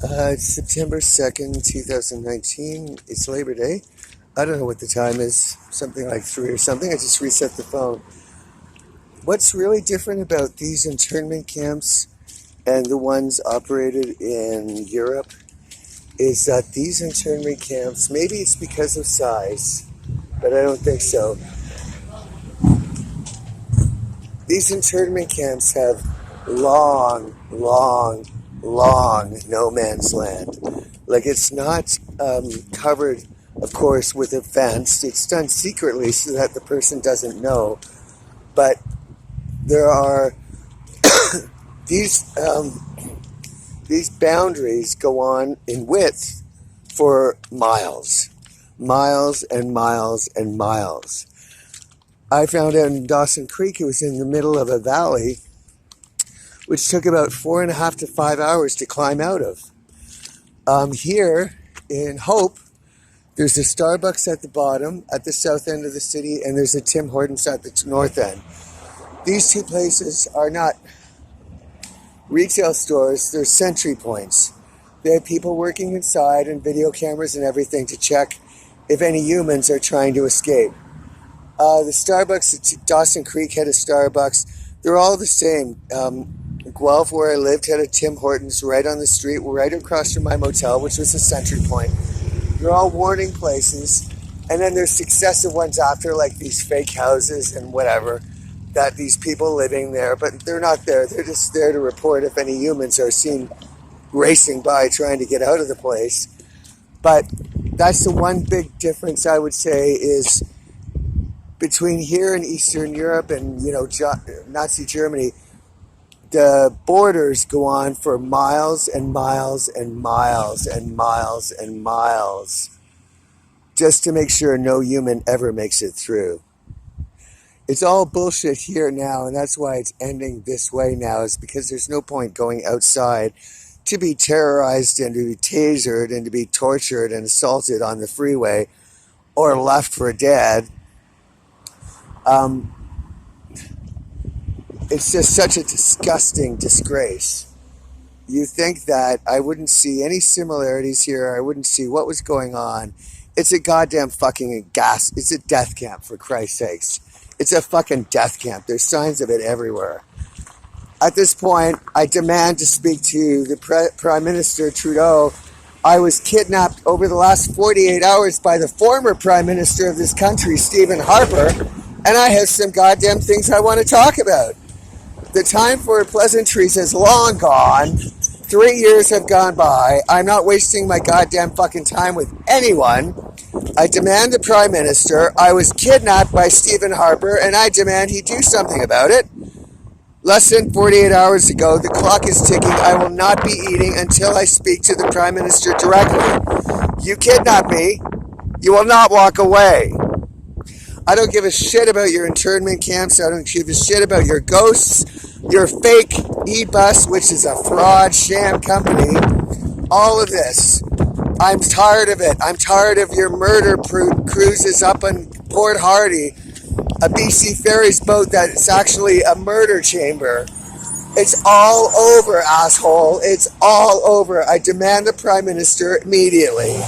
It's September 2nd, 2019. It's Labor Day. I don't know what the time is, something like 3 or something. I just reset the phone. What's really different about these internment camps and the ones operated in Europe is that these internment camps, maybe it's because of size, but I don't think so. These internment camps have long, long, long no man's land. Like it's not covered, of course, with a fence. It's done secretly so that the person doesn't know. But there are these these boundaries go on in width for miles, miles and miles and miles. I found out in Dawson Creek, it was in the middle of a valley, which took about 4.5 to 5 hours to climb out of. Here in Hope, there's a Starbucks at the bottom, at the south end of the city, and there's a Tim Hortons at the north end. These two places are not retail stores, they're sentry points. They have people working inside and video cameras and everything to check if any humans are trying to escape. The Starbucks at Dawson Creek had a Starbucks. They're all the same. Guelph, where I lived, had a Tim Hortons right on the street, right across from my motel, which was a sentry point. They're all warning places. And then there's successive ones after, like these fake houses and whatever, that these people living there, but they're not there. They're just there to report if any humans are seen racing by trying to get out of the place. But that's the one big difference, I would say, is between here and Eastern Europe and, Nazi Germany. The borders go on for miles and miles and miles and miles and miles just to make sure no human ever makes it through. It's all bullshit here now, and that's why it's ending this way now, is because there's no point going outside to be terrorized and to be tasered and to be tortured and assaulted on the freeway or left for dead. It's just such a disgusting disgrace. You think that I wouldn't see any similarities here. I wouldn't see what was going on. It's a goddamn fucking it's a death camp, for Christ's sakes. It's a fucking death camp. There's signs of it everywhere. At this point, I demand to speak to the Prime Minister Trudeau. I was kidnapped over the last 48 hours by the former Prime Minister of this country, Stephen Harper, and I have some goddamn things I want to talk about. The time for pleasantries is long gone. 3 years have gone by. I'm not wasting my goddamn fucking time with anyone. I demand the Prime Minister. I was kidnapped by Stephen Harper, and I demand he do something about it. Less than 48 hours ago, the clock is ticking. I will not be eating until I speak to the Prime Minister directly. You kidnap me, you will not walk away. I don't give a shit about your internment camps. I don't give a shit about your ghosts, your fake e-bus, which is a fraud sham company. All of this. I'm tired of it. I'm tired of your murder cruises up on Port Hardy, a BC Ferries boat that's actually a murder chamber. It's all over, asshole. It's all over. I demand the Prime Minister immediately.